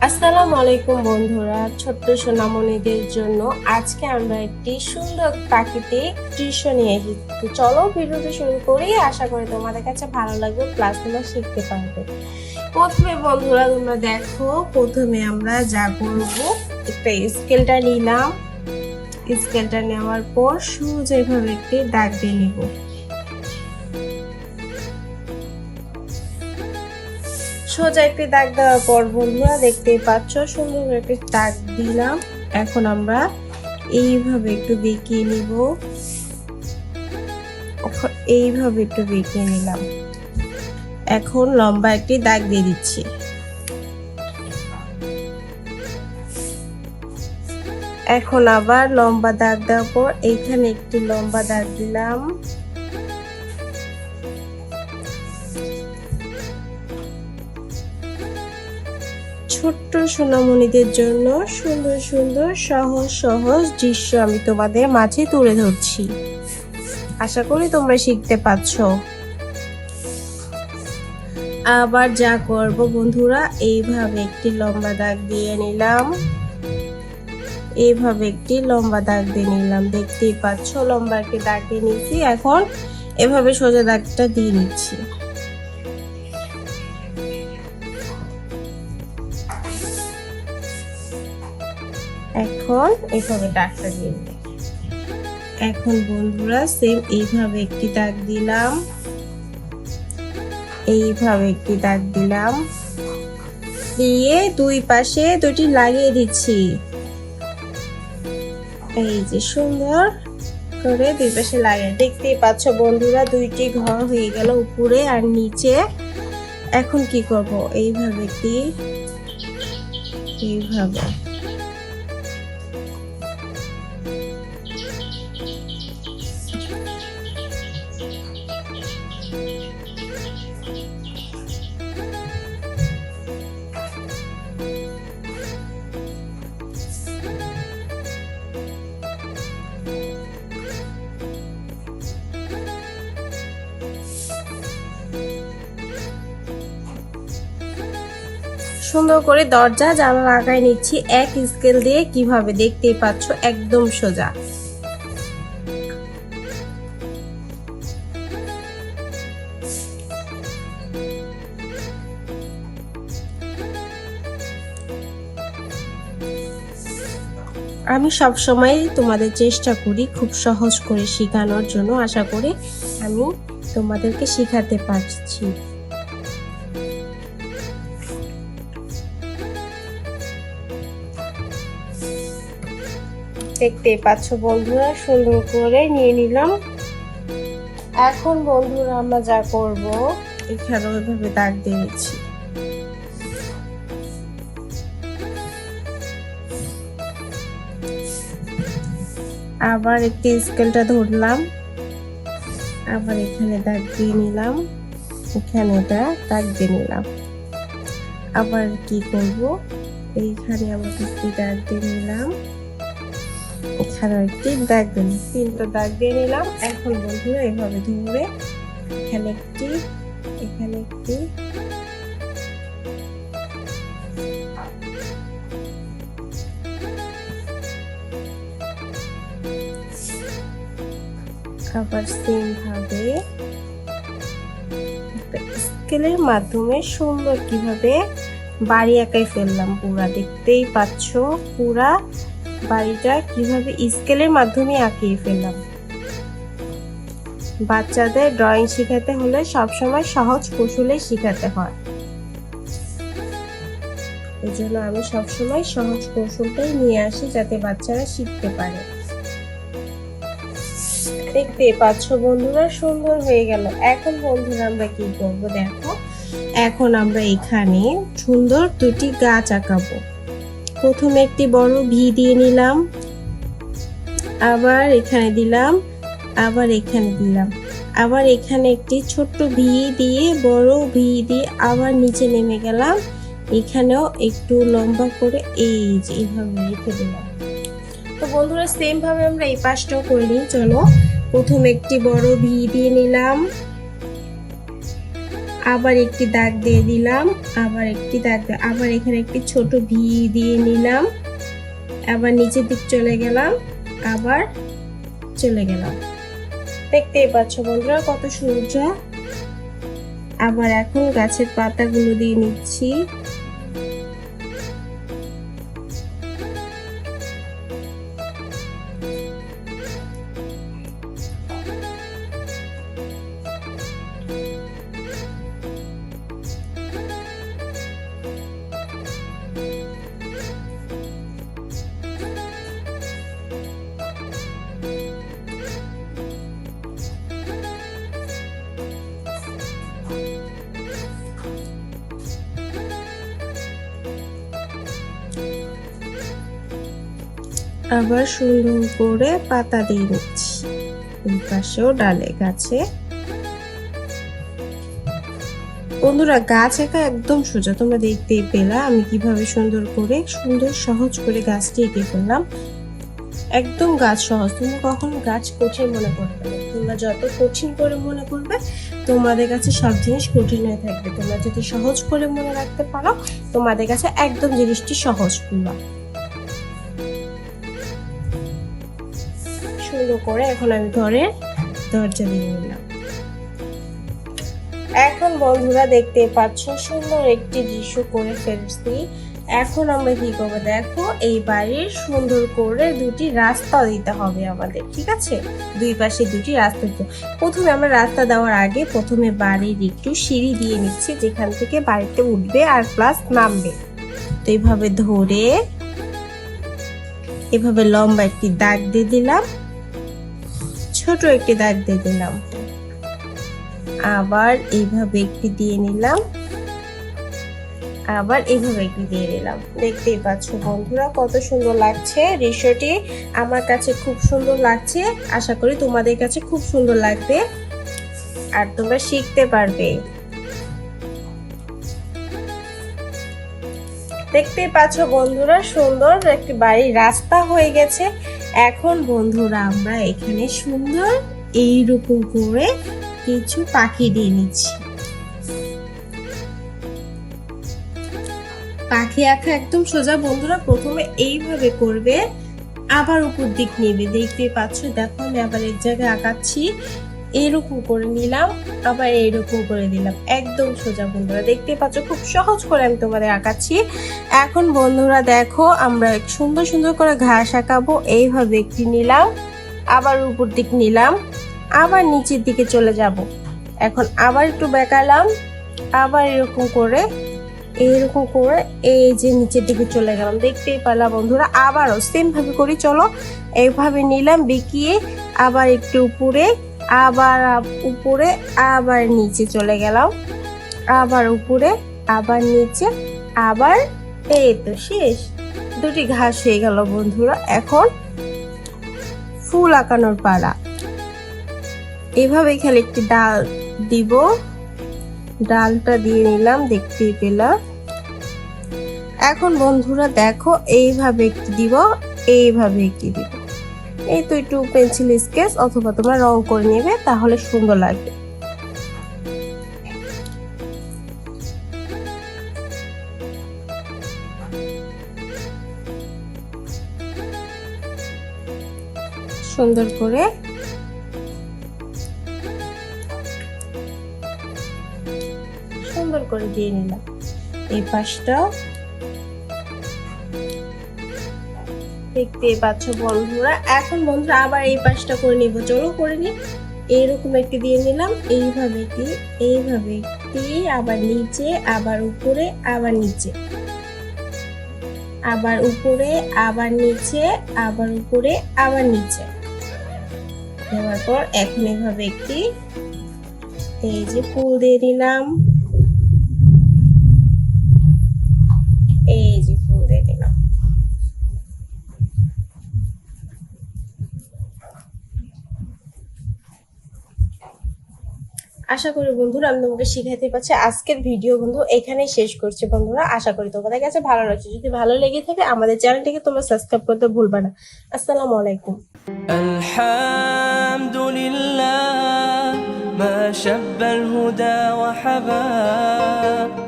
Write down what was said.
আসসালামু আলাইকুম বন্ধুরা, ছোট্ট সোনামণিদের জন্য আজকে আমরা একটি সুন্দর প্রাকৃতিক দৃশ্য নিয়ে এসেছি। চলো ভিডিওটি শুরু করি। আশা করি তোমাদের কাছে ভালো লাগবে, প্লাস তোমরা শিখতে পারবে। প্রথমে বন্ধুরা তোমরা দেখো, প্রথমে আমরা যা করবো, একটা স্কেলটা নিলাম। স্কেলটা নেওয়ার পর সোজা এভাবে একটি দাগ দিয়ে নিব। সোজা একটি দাগ দেওয়ার পর বন্ধুরা দেখতেই পাচ্ছ সুন্দর একটি দাগ দিলাম। এখন আমরা এইভাবে একটু বেঁকিয়ে নিব। এইভাবে একটু বেঁকিয়ে নিলাম। এখন লম্বা একটি দাগ দিয়ে দিচ্ছি। এখন আবার লম্বা দাগ দেওয়ার পর এইখানে একটি লম্বা দাগ দিলাম। ছোট্ট সোনামণিদের জন্য সুন্দর সুন্দর সহজ সহজ দৃশ্য আমি তোমাদের মাঝে তুলে ধরছি। আশা করি তোমরা শিখতে পাচ্ছ। আবার যা করব বন্ধুরা, এইভাবে একটি লম্বা দাগ দিয়ে নিলাম। এইভাবে একটি লম্বা দাগ দিয়ে নিলাম। দেখতেই পাচ্ছ লম্বা একটি দাগ দিয়ে নিচ্ছি। এখন এভাবে সোজা দাগটা দিয়ে নিচ্ছি। এখন এইভাবে দাগটা দিয়ে দিই। এখন বন্ধুরা সেম এইভাবে একটি দাগ দিলাম। এইভাবে একটি দাগ দিলাম, দিয়ে দুই পাশে দুটি লাগিয়ে দিচ্ছি। এই যে সুন্দর করে দুই পাশে লাগিয়ে, দেখতেই পাচ্ছ বন্ধুরা দুইটি ঘর হয়ে গেল উপরে আর নিচে। এখন কি করব, এইভাবে একটি এইভাবে সুন্দর করে দরজা জানলা লাগাই নিচ্ছি এক স্কেল দিয়ে। কিভাবে দেখতেই পাচ্ছ একদম সোজা। আমি সব সময় তোমাদের চেষ্টা করি খুব সহজ করে শেখানোর জন্য। আশা করি আমি তোমাদেরকে শেখাতে পারছি। দেখতে পাচ্ছ বন্ধুরা সুন্দর করে নিয়ে নিলাম। এখন বন্ধুরা আমরা যা করব, এখানে ওইভাবে দাগ দিয়ে নিচ্ছি। আবার একটি স্কেলটা ধরলাম, আবার এখানে দাগ দিয়ে নিলাম, এখানে এটা দাগ দিয়ে নিলাম। আবার কি করব, এইখানে আবার একটি দাগ দিয়ে নিলাম, এখানে একটি দাগ দিলাম, তিনটা দাগ দিয়ে নিলাম। এখন বন্ধুরা এভাবে ধরে এখানে একটি, এখানে একটি, আবার সেম ভাবে স্কেলের মাধ্যমে সুন্দর কিভাবে বাড়ি আঁকাই ফেললাম। পুরা দেখতেই পাচ্ছ পুরা বাড়িটা কিভাবে স্কেলের মাধ্যমে আঁকিয়ে ফেললাম। বাচ্চাদের ড্রয়িং শেখাতে হলে সবসময় সহজ কৌশলে শেখাতে হয়। এই জন্য আমি সবসময় সহজ কৌশলটাই নিয়ে আসি যাতে বাচ্চারা শিখতে পারে। দেখতে পাচ্ছ বন্ধুরা সুন্দর হয়ে গেল। এখন বন্ধুরা আমরা কি করব দেখো, এখন আমরা এখানে সুন্দর দুটি গাছ আঁকাবো। প্রথমে একটি বড় ভি দিয়ে নিলাম, আবার এখানে দিলাম, আবার এখানে দিলাম, আবার এখানে একটি ছোট্ট ভি দিয়ে বড় ভি দিয়ে আবার নিচে নেমে গেলাম। এখানেও একটু লম্বা করে এই যে এইভাবে রেখে দিলাম। তো বন্ধুরা সেম ভাবে আমরা এই পাশটাও করে নিই। চলো, প্রথমে একটি বড় ভি দিয়ে নিলাম, আবার একটি দাগ দিয়ে দিলাম, আবার একটি দাগ, আবার এখানে একটি ছোট ভি দিয়ে নিলাম, আবার নিচের দিক চলে গেলাম, আবার চলে গেলাম। দেখতেই পাচ্ছ বন্ধুরা কত সুন্দর। আবার এখন গাছের পাতাগুলো দিয়ে নিচ্ছি। আবার সুন্দর করে পাতা দিয়ে নিচ্ছি এই পাশেও ডালে গাছে। বন্ধুরা গাছ একা একদম সোজা, তোমরা দেখতেই পেলা আমি কিভাবে সুন্দর সহজ করে গাছটি এঁকে ফেললাম। একদম গাছ সহজ, তুমি কখনো গাছ কঠিন মনে করবে না। তোমরা যত কঠিন করে মনে করবে তোমাদের কাছে সব জিনিস কঠিন হয়ে থাকবে। তোমরা যদি সহজ করে মনে রাখতে পারো তোমাদের কাছে একদম জিনিসটি সহজ করবা। সুন্দর করে এখন আমি ঘরের দরজা দিয়ে নিলাম। এখন বন্ধুরা দেখতে পাচ্ছ সুন্দর একটি দৃশ্য করে ফেলছি। এখন আমরা কি করবো দেখো, এই বাড়ির সুন্দর করে দুটি রাস্তা দিতে হবে আমাদের, ঠিক আছে? দুই পাশে দুটি রাস্তা দিতে। প্রথমে আমরা রাস্তা দেওয়ার আগে প্রথমে বাড়ির একটু সিঁড়ি দিয়ে নিচ্ছি, যেখান থেকে বাড়িতে উঠবে আর প্লাস নামবে। তো এইভাবে ধরে এভাবে লম্বা একটি দাগ দিয়ে দিলাম, ছোট একটি দাগ দিয়ে দিলাম, আবার এইভাবে একটি দিয়ে নিলাম, আবার এইভাবে একটি দিয়ে নিলাম। দেখতেই পাচ্ছ বন্ধুরা কত সুন্দর লাগছে দৃশ্যটি। আমার কাছে খুব সুন্দর লাগছে, আশা করি তোমাদের কাছে খুব সুন্দর লাগবে আর তোমরা শিখতে পারবে। দেখতেই পাচ্ছ বন্ধুরা সুন্দর একটি বাড়ির রাস্তা হয়ে গেছে। এখন বন্ধুরা আমরা এখানে সুন্দর এইরকম করে কিছু পাখি দিয়ে নিচ্ছি। পাখি আঁকা একদম সোজা বন্ধুরা, প্রথমে এইভাবে করবে, আবার উপর দিক নেবে। দেখতে পাচ্ছ দেখো আমি আবার এক জায়গায় আঁকাচ্ছি, এরকম করে নিলাম, আবার এইরকম করে দিলাম, একদম সোজা বন্ধুরা। দেখতে পাচ্ছ খুব সহজ করে আমি তোমাদের আঁকাচ্ছি। এখন বন্ধুরা দেখো আমরা সুন্দর সুন্দর করে ঘাস আঁকাবো। এইভাবে একটি নিলাম, আবার উপর দিক নিলাম, আবার নিচের দিকে চলে যাব। এখন আবার একটু বেঁকালাম, আবার এরকম করে এই যে নিচের দিকে চলে গেলাম। দেখতেই পেলাম বন্ধুরা, আবারও সেম ভাবে করি। চলো এইভাবে নিলাম বেঁকিয়ে, আবার একটু উপরে, আবার উপরে, আবার নিচে চলে গেলাম, আবার উপরে, আবার নিচে, আবার এই তো শেষ। দুটি ঘাস হয়ে গেল বন্ধুরা। এখন ফুল আঁকানোর পালা। এভাবে খেলে একটি ডাল দিব, ডালটা দিয়ে নিলাম, দেখতেই পেলাম। এখন বন্ধুরা দেখো এইভাবে একটি দিব, এইভাবে একটি দিব। এই তো একটু পেন্সিল স্কেচ অথবা তোমরা রং করে নেবে, তাহলে সুন্দর লাগবে। সুন্দর করে দিয়ে নিলাম এই পাশটাও। দেখতে পাচ্ছ বন্ধুরা। এখন বন্ধুরা আবার এই পাশটা করে নিব, চলো করে নি। এইরকম একটি দিয়ে নিলাম, এইভাবে একটি, আবার নিচে, আবার উপরে, আবার নিচে, আবার উপরে, আবার নিচে, আবার উপরে, আবার নিচে দেওয়ার পর এখন এইভাবে একটি এই যে ফুল দিয়ে দিলাম, এই যে ফুল দিয়ে দিলাম। আশা করি বন্ধুরা আমি তোমাকে শিখাইতে পারছি। আজকের ভিডিও বন্ধু এখানেই শেষ করছি বন্ধুরা। আশা করি তোমাদের কাছে ভালো লাগছে। যদি ভালো লেগে থাকে আমাদের চ্যানেলটিকে তোমরা সাবস্ক্রাইব করতে ভুলবা না। আসসালামু আলাইকুম। আলহামদুলিল্লাহ ما شب الهدى وحبا